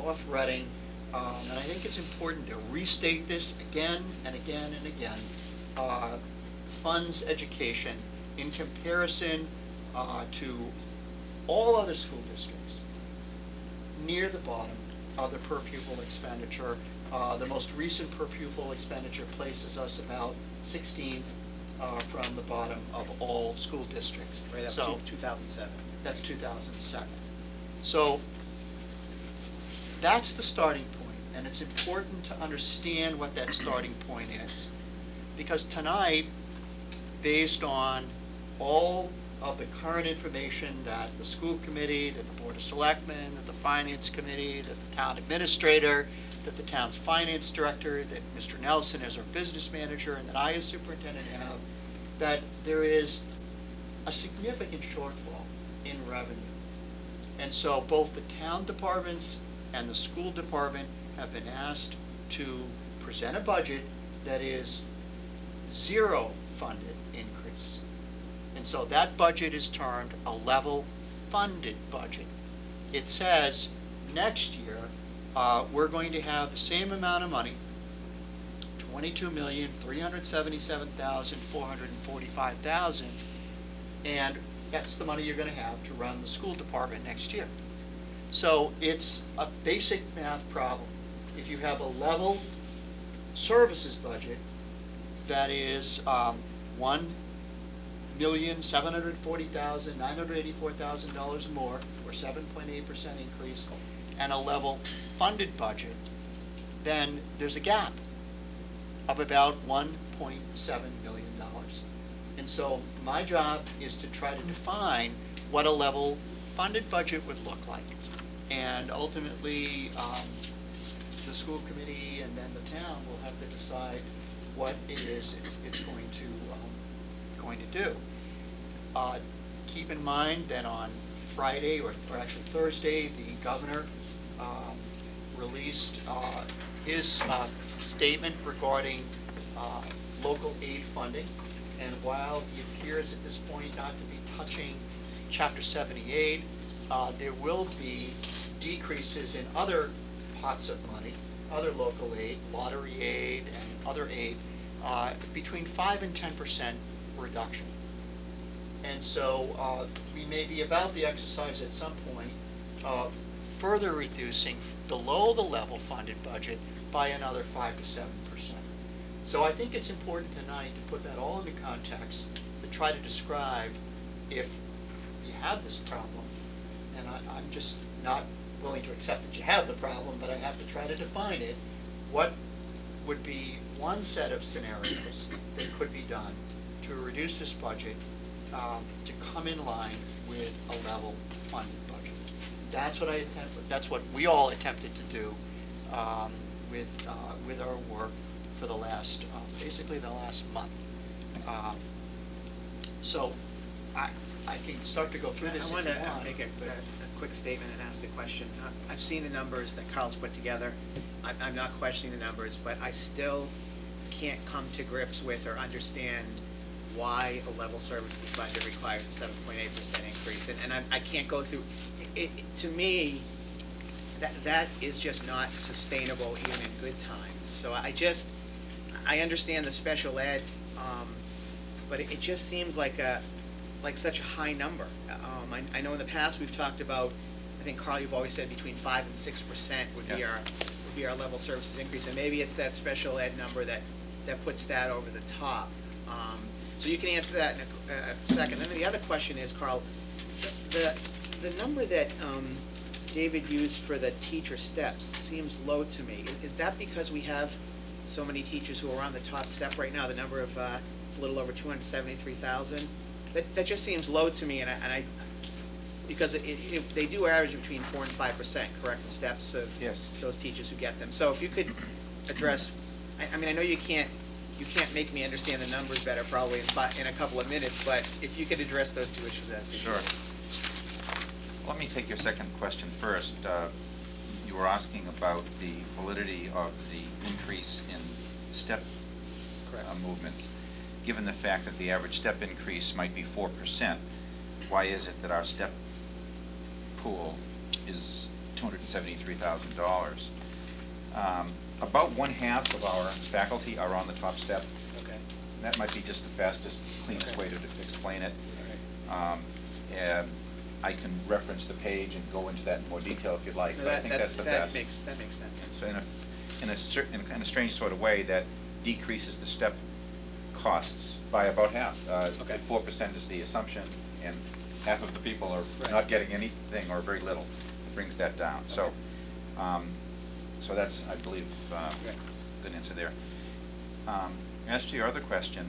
North Reading, and I think it's important to restate this again and again and again, funds education in comparison to all other school districts near the bottom of the per pupil expenditure. The most recent per pupil expenditure places us about 16th from the bottom of all school districts. Right, that's 2007. That's 2007. So that's the starting point, and it's important to understand what that starting point is. Because tonight, based on all of the current information that the school committee, that the Board of Selectmen, that the Finance Committee, that the town administrator, that the town's finance director, that Mr. Nelson as our business manager, and that I as superintendent have, that there is a significant shortfall in revenue. And so both the town departments and the school department have been asked to present a budget that is zero funded increase. And so that budget is termed a level funded budget. It says next year we're going to have the same amount of money, $22,377,445,000, and that's the money you're going to have to run the school department next year. So it's a basic math problem. If you have a level services budget that is $1,740,984,000 more, or 7.8% increase, and a level funded budget, then there's a gap of about $1.7 million. And so my job is to try to define what a level funded budget would look like. And ultimately, the school committee and then the town will have to decide what it is it's going to do. Keep in mind that on Friday, or actually Thursday, the governor released his statement regarding local aid funding. And while he appears at this point not to be touching Chapter 78, there will be decreases in other pots of money, other local aid, lottery aid, and other aid, between 5 and 10% reduction. And so we may be about the exercise at some point further reducing below the level funded budget by another 5 to 7%. So I think it's important tonight to put that all into context, to try to describe if you have this problem, and I'm just not willing to accept that you have the problem, but I have to try to define it. What would be one set of scenarios that could be done to reduce this budget to come in line with a level funded budget? That's what that's what we all attempted to do with our work for the last, basically the last month. So I can start to go through this. I want to make a quick statement and ask a question. I've seen the numbers that Carl's put together. I'm not questioning the numbers, but I still can't come to grips with or understand why a level services budget requires a 7.8% increase. And I can't go through it. To me, that is just not sustainable even in good times. So I understand the special ed, but it just seems like such a high number. I know in the past we've talked about, I think Carl, you've always said between 5 and 6% would be our level services increase, and maybe it's that special ed number that puts that over the top. So you can answer that in a second. Then the other question is, Carl, the number that David used for the teacher steps seems low to me. Is that because we have so many teachers who are on the top step right now? The number of it's a little over 273,000. That just seems low to me, and I because they do average between 4 and 5%, correct? The steps of those teachers who get them. So if you could address, I mean, I know you can't make me understand the numbers better probably in a couple of minutes, but if you could address those two issues, that'd be sure. Let me take your second question first. You were asking about the validity of the increase in step movements. Given the fact that the average step increase might be 4%, why is it that our step pool is $273,000. About 1/2 of our faculty are on the top step. Okay. That might be just the fastest, cleanest Okay. way to explain it. All right. And I can reference the page and go into that in more detail if you'd like, No, but I think that's the best. That makes sense. So in a kind of strange sort of way, that decreases the step costs by about half. Okay. 4% is the assumption, and half of the people are Right. not getting anything or very little. It brings that down. So, so that's, I believe, good answer there. As to your other question,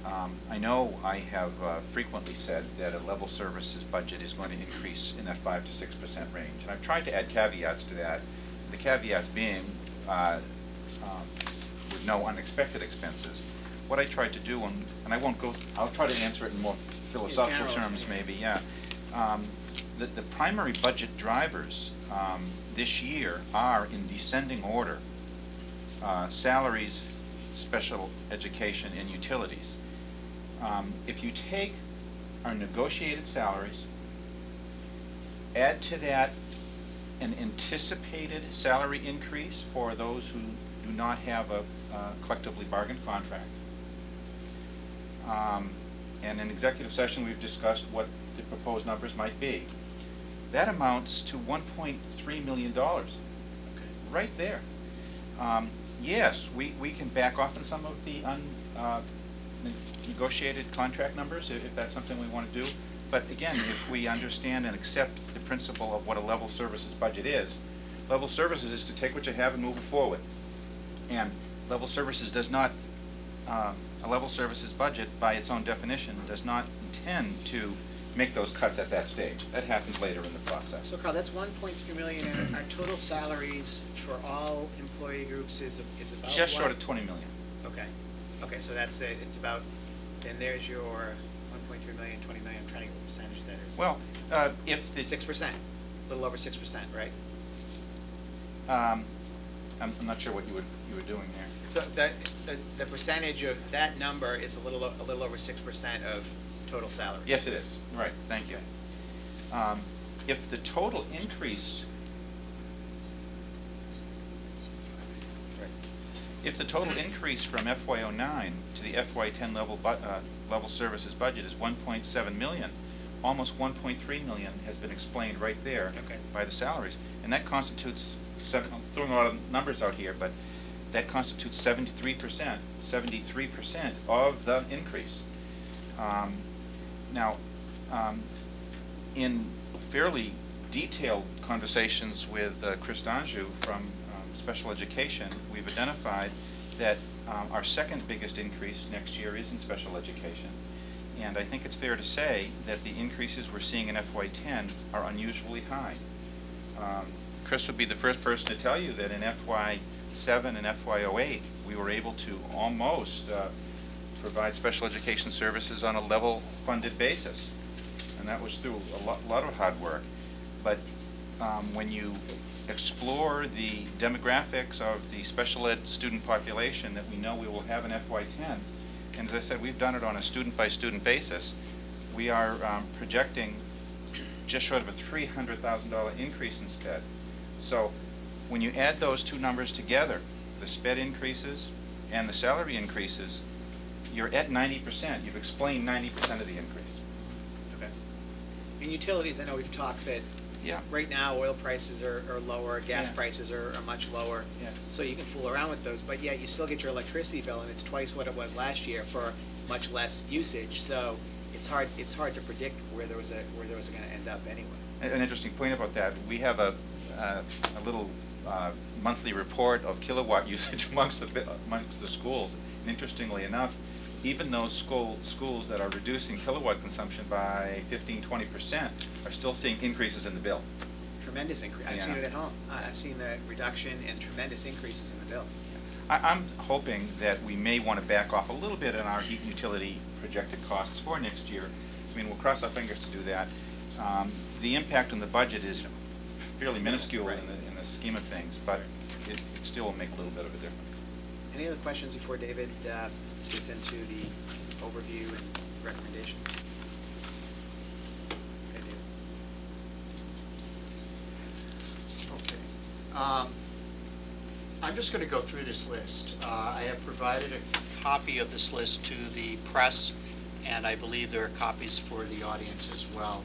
I know I have frequently said that a level services budget is going to increase in that 5 to 6% range. And I've tried to add caveats to that. The caveats being with no unexpected expenses. What I tried to do, and I won't go, I'll try to answer it in more philosophical terms maybe, yeah. The primary budget drivers this year are in descending order: salaries, special education, and utilities. If you take our negotiated salaries, add to that an anticipated salary increase for those who do not have a collectively bargained contract, and in executive session we've discussed what the proposed numbers might be, that amounts to $1.3 million. Okay. Right there. Yes, we can back off on some of the negotiated contract numbers if that's something we want to do. But again, if we understand and accept the principle of what a level services budget is, level services is to take what you have and move it forward. And level services does not, a level services budget by its own definition does not intend to make those cuts at that stage. That happens later in the process. So Carl, that's 1.3 million, and our total salaries for all employee groups is about just what? short of 20 million. Okay. Okay, so that's it. It's about, then there's your 1.3 million, 20 million. I'm trying to get what percentage that is. Well, if the 6%, a little over 6%, right? I'm not sure what you were doing there. So the percentage of that number is a little over 6% of total salary. Yes, it is. Right. Thank you. If the total increase, if the total increase from FY09 to the FY10 level services budget is 1.7 million, almost 1.3 million has been explained right there by the salaries, and that constitutes I'm throwing a lot of numbers out here, but that constitutes 73% of the increase. Now, in fairly detailed conversations with Chris Danjou from Special Education, we've identified that our second biggest increase next year is in special education. And I think it's fair to say that the increases we're seeing in FY10 are unusually high. Chris would be the first person to tell you that in FY7 and FY08, we were able to almost provide special education services on a level funded basis. And that was through a lot of hard work. But when you explore the demographics of the special ed student population that we know we will have in FY10, and as I said, we've done it on a student-by-student basis, we are projecting just short of a $300,000 increase in SPED. So when you add those two numbers together, the SPED increases and the salary increases, you're at 90%. You've explained 90% of the increase. Okay. In utilities, I know we've talked that right now oil prices are lower, gas prices are much lower, so you can fool around with those, but yet you still get your electricity bill, and it's twice what it was last year for much less usage. So it's hard to predict where those are going to end up anyway. An interesting point about that: we have a little monthly report of kilowatt usage amongst the schools. And interestingly enough, even those schools that are reducing kilowatt consumption by 15–20% are still seeing increases in the bill. Tremendous increase. I've seen it at home. I've seen the reduction and tremendous increases in the bill. I'm hoping that we may want to back off a little bit on our heat and utility projected costs for next year. I mean, we'll cross our fingers to do that. The impact on the budget is fairly minuscule in the scheme of things, but it still will make a little bit of a difference. Any other questions before David gets into the overview and recommendations? Okay, David. I'm just going to go through this list. I have provided a copy of this list to the press, and I believe there are copies for the audience as well.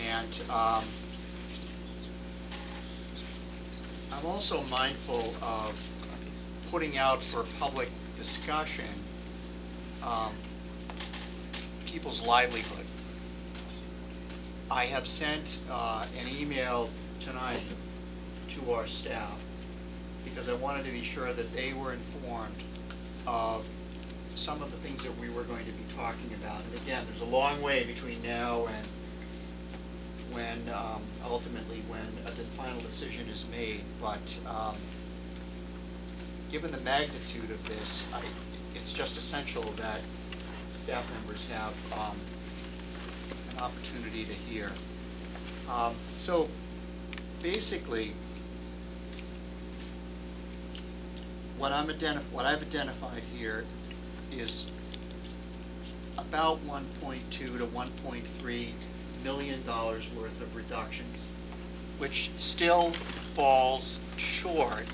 And I'm also mindful of putting out for public discussion people's livelihood. I have sent an email tonight to our staff because I wanted to be sure that they were informed of some of the things that we were going to be talking about. And again, there's a long way between now and when ultimately when the final decision is made. But given the magnitude of this, it's just essential that staff members have an opportunity to hear. So basically, what I've identified here is about $1.2 to $1.3 million worth of reductions, which still falls short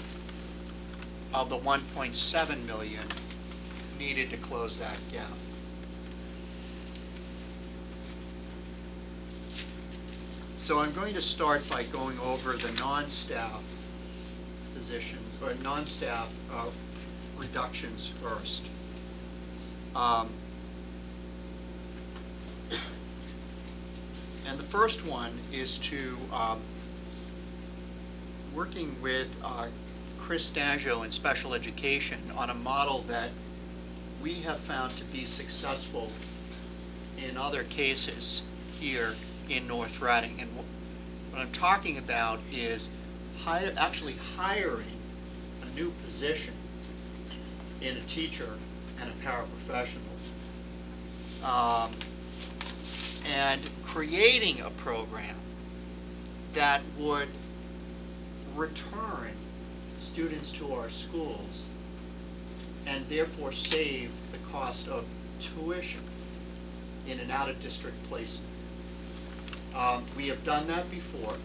of the $1.7 million needed to close that gap. So I'm going to start by going over the non-staff positions, or non-staff reductions first. And the first one is to working with Chris Stagio in special education on a model that we have found to be successful in other cases here in North Reading. And what I'm talking about is actually hiring a new position in a teacher and a paraprofessional, and creating a program that would return students to our schools and therefore save the cost of tuition in an out-of-district placement. We have done that before.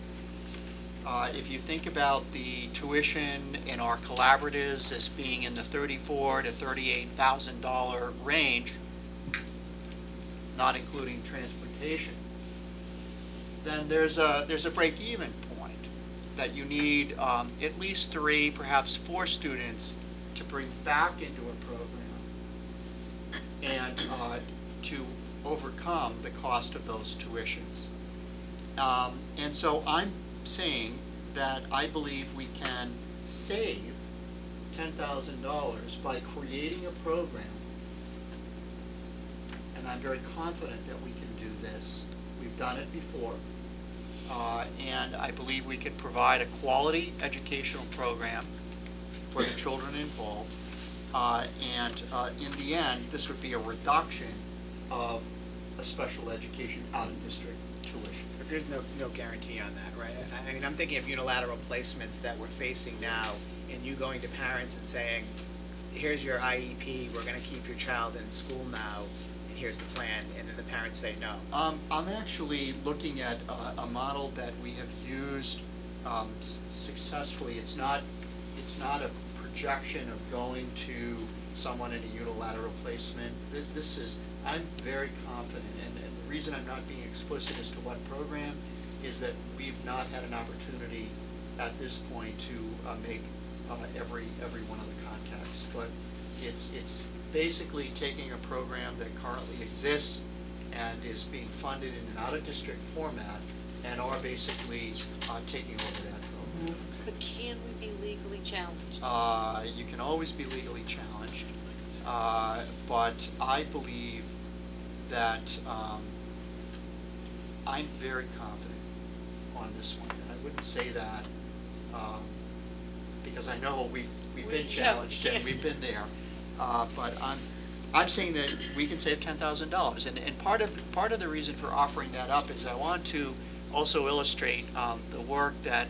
If you think about the tuition in our collaboratives as being in the $34,000 to $38,000 range, not including transportation, then there's a break-even point that you need at least 3, perhaps 4 students to bring back into a program and to overcome the cost of those tuitions. And so I'm saying that I believe we can save $10,000 by creating a program, and I'm very confident that we can do this. We've done it before, and I believe we can provide a quality educational program for the children involved, and in the end, this would be a reduction of a special education out-of-district tuition. But there's no guarantee on that, right? I mean, I'm thinking of unilateral placements that we're facing now, and you going to parents and saying, here's your IEP, we're going to keep your child in school now, and here's the plan, and then the parents say no. I'm actually looking at a model that we have used successfully. It's not a projection of going to someone in a unilateral placement. This is, I'm very confident, and the reason I'm not being explicit as to what program is that we've not had an opportunity at this point to make every one of the contacts. But it's basically taking a program that currently exists and is being funded in an out-of-district format, and are basically taking over that program. But can we be legally challenged? You can always be legally challenged, but I believe that I'm very confident on this one, and I wouldn't say that because I know we've been challenged and we've been there, but I'm saying that we can save $10,000, and part of the reason for offering that up is I want to also illustrate the work that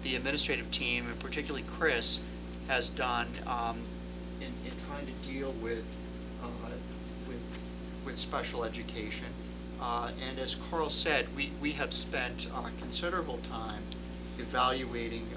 the administrative team, and particularly Chris, has done in trying to deal with special education. And as Carl said, we have spent considerable time evaluating